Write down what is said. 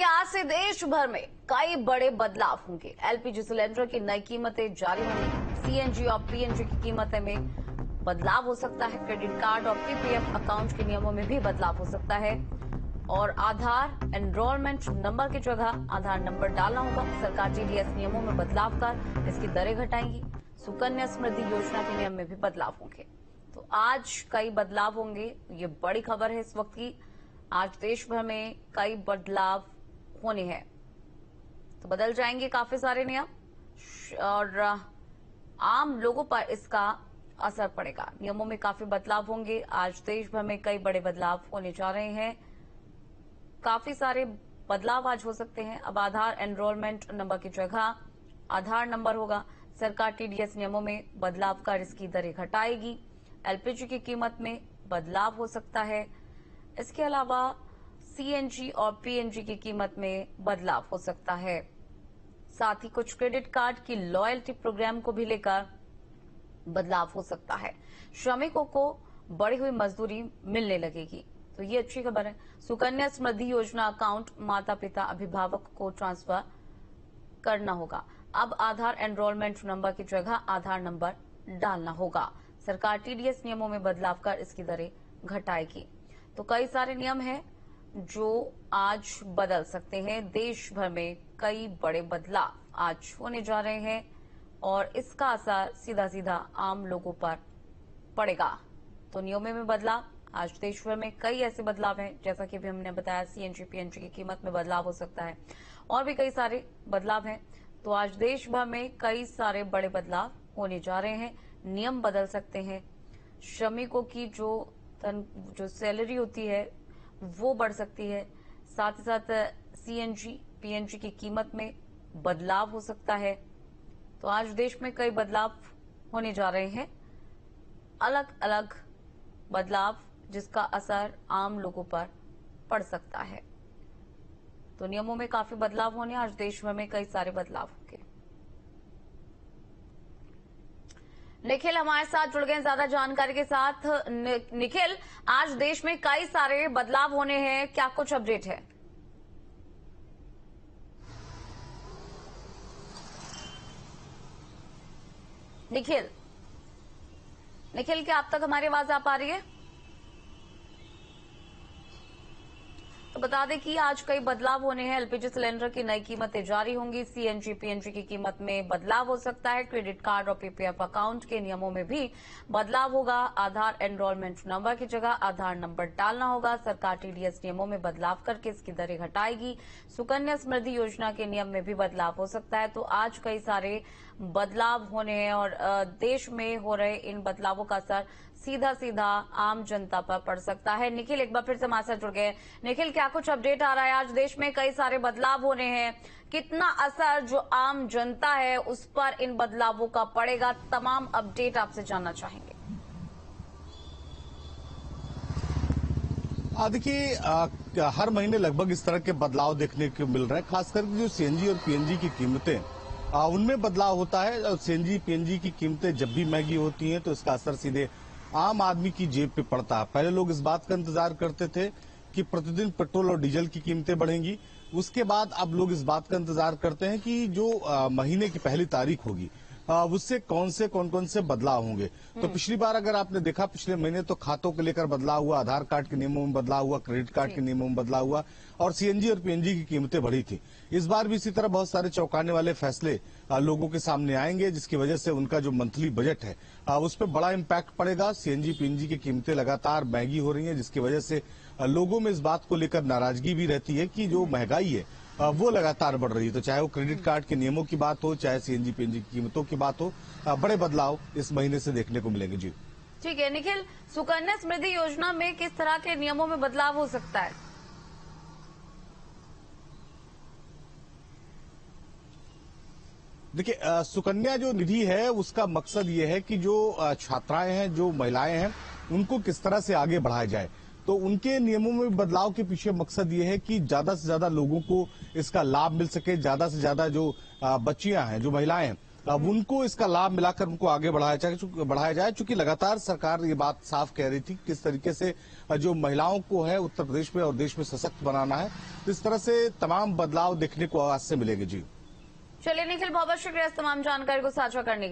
आज से देश भर में कई बड़े बदलाव होंगे। एलपीजी सिलेंडर की नई कीमतें जारी होंगी। सीएनजी और पीएनजी की कीमतें में बदलाव हो सकता है। क्रेडिट कार्ड और पीपीएफ अकाउंट के नियमों में भी बदलाव हो सकता है। और आधार एनरोलमेंट नंबर की जगह आधार नंबर डालना होगा। सरकार टीडीएस नियमों में बदलाव कर इसकी दरें घटाएंगी। सुकन्या समृद्धि योजना के नियम में भी बदलाव होंगे। तो आज कई बदलाव होंगे, ये बड़ी खबर है इस वक्त की। आज देश भर में कई बदलाव होने हैं, तो बदल जाएंगे काफी सारे नियम और आम लोगों पर इसका असर पड़ेगा। नियमों में काफी बदलाव होंगे। आज देश भर में कई बड़े बदलाव होने जा रहे हैं। काफी सारे बदलाव आज हो सकते हैं। अब आधार एनरोलमेंट नंबर की जगह आधार नंबर होगा। सरकार टीडीएस नियमों में बदलाव कर इसकी दरें घटाएगी। एलपीजी की कीमत में बदलाव हो सकता है। इसके अलावा सीएनजी और पीएनजी की कीमत में बदलाव हो सकता है। साथ ही कुछ क्रेडिट कार्ड की लॉयल्टी प्रोग्राम को भी लेकर बदलाव हो सकता है। श्रमिकों को बढ़ी हुई मजदूरी मिलने लगेगी, तो ये अच्छी खबर है। सुकन्या समृद्धि योजना अकाउंट माता पिता अभिभावक को ट्रांसफर करना होगा। अब आधार एनरोलमेंट नंबर की जगह आधार नंबर डालना होगा। सरकार टीडीएस नियमों में बदलाव कर इसकी दरें घटाएगी। तो कई सारे नियम हैं जो आज बदल सकते हैं। देश भर में कई बड़े बदलाव आज होने जा रहे हैं और इसका असर सीधा सीधा आम लोगों पर पड़ेगा। तो नियमों में बदलाव, आज देश भर में कई ऐसे बदलाव हैं, जैसा कि अभी हमने बताया। सीएनजी पीएनजी की कीमत में बदलाव हो सकता है और भी कई सारे बदलाव हैं। तो आज देश भर में कई सारे बड़े बदलाव होने जा रहे हैं। नियम बदल सकते हैं। श्रमिकों की जो सैलरी होती है वो बढ़ सकती है। साथ ही साथ सीएनजी पीएनजी की कीमत में बदलाव हो सकता है। तो आज देश में कई बदलाव होने जा रहे हैं, अलग अलग बदलाव, जिसका असर आम लोगों पर पड़ सकता है। तो नियमों में काफी बदलाव होने, आज देश भर में कई सारे बदलाव होंगे। निखिल हमारे साथ जुड़ गए ज्यादा जानकारी के साथ। निखिल, आज देश में कई सारे बदलाव होने हैं, क्या कुछ अपडेट है? निखिल, क्या आप तक हमारी आवाज आ पा रही है? तो बता दें कि आज कई बदलाव होने हैं। एलपीजी सिलेंडर की नई कीमतें जारी होंगी। सीएनजी पीएनजी की कीमत में बदलाव हो सकता है। क्रेडिट कार्ड और पीपीएफ अकाउंट के नियमों में भी बदलाव होगा। आधार एनरोलमेंट नंबर की जगह आधार नंबर डालना होगा। सरकार टीडीएस नियमों में बदलाव करके इसकी दरें घटाएगी। सुकन्या समृद्धि योजना के नियम में भी बदलाव हो सकता है। तो आज कई सारे बदलाव होने हैं और देश में हो रहे इन बदलावों का असर सीधा सीधा आम जनता पर पड़ सकता है। निखिल एक बार फिर से हमारे साथ जुड़ गए। निखिल, क्या कुछ अपडेट आ रहा है? आज देश में कई सारे बदलाव होने हैं, कितना असर जो आम जनता है उस पर इन बदलावों का पड़ेगा? तमाम अपडेट आपसे जानना चाहेंगे। देखिए, हर महीने लगभग इस तरह के बदलाव देखने को मिल रहे हैं। खासकर जो सीएनजी और पीएनजी की कीमतें उनमें बदलाव होता है। और सीएनजी पीएनजी की कीमतें जब भी महंगी होती हैं तो इसका असर सीधे आम आदमी की जेब पे पड़ता है। पहले लोग इस बात का इंतजार करते थे कि प्रतिदिन पेट्रोल और डीजल की कीमतें बढ़ेंगी। उसके बाद अब लोग इस बात का इंतजार करते हैं कि जो महीने की पहली तारीख होगी उससे कौन कौन से बदलाव होंगे। तो पिछली बार अगर आपने देखा, पिछले महीने तो खातों को लेकर बदलाव हुआ, आधार कार्ड के नियमों में बदलाव हुआ, क्रेडिट कार्ड के नियमों में बदलाव हुआ और सीएनजी और पीएनजी की कीमतें बढ़ी थी। इस बार भी इसी तरह बहुत सारे चौंकाने वाले फैसले लोगों के सामने आएंगे, जिसकी वजह से उनका जो मंथली बजट है उस पर बड़ा इम्पैक्ट पड़ेगा। सीएनजी पीएनजी की कीमतें लगातार महंगी हो रही हैं, जिसकी वजह से लोगों में इस बात को लेकर नाराजगी भी रहती है कि जो महंगाई है वो लगातार बढ़ रही है। तो चाहे वो क्रेडिट कार्ड के नियमों की बात हो, चाहे सीएनजी पीएनजी की कीमतों की बात हो, बड़े बदलाव इस महीने से देखने को मिलेंगे। जी ठीक है निखिल, सुकन्या समृद्धि योजना में किस तरह के नियमों में बदलाव हो सकता है? देखिए, सुकन्या जो निधि है उसका मकसद ये है कि जो छात्राएं हैं, जो महिलाएं हैं, उनको किस तरह से आगे बढ़ाया जाए। तो उनके नियमों में बदलाव के पीछे मकसद ये है कि ज्यादा से ज्यादा लोगों को इसका लाभ मिल सके, ज्यादा से ज्यादा जो बच्चियां हैं, जो महिलाएं हैं, अब उनको इसका लाभ मिलाकर उनको आगे बढ़ाया जाए, चूंकि लगातार सरकार ये बात साफ कह रही थी किस तरीके से जो महिलाओं को है उत्तर प्रदेश में और देश में सशक्त बनाना है, तो इस तरह से तमाम बदलाव देखने को आज से मिलेंगे। जी चलिए निखिल, बहुत बहुत शुक्रिया इस तमाम जानकारी को साझा करने के लिए।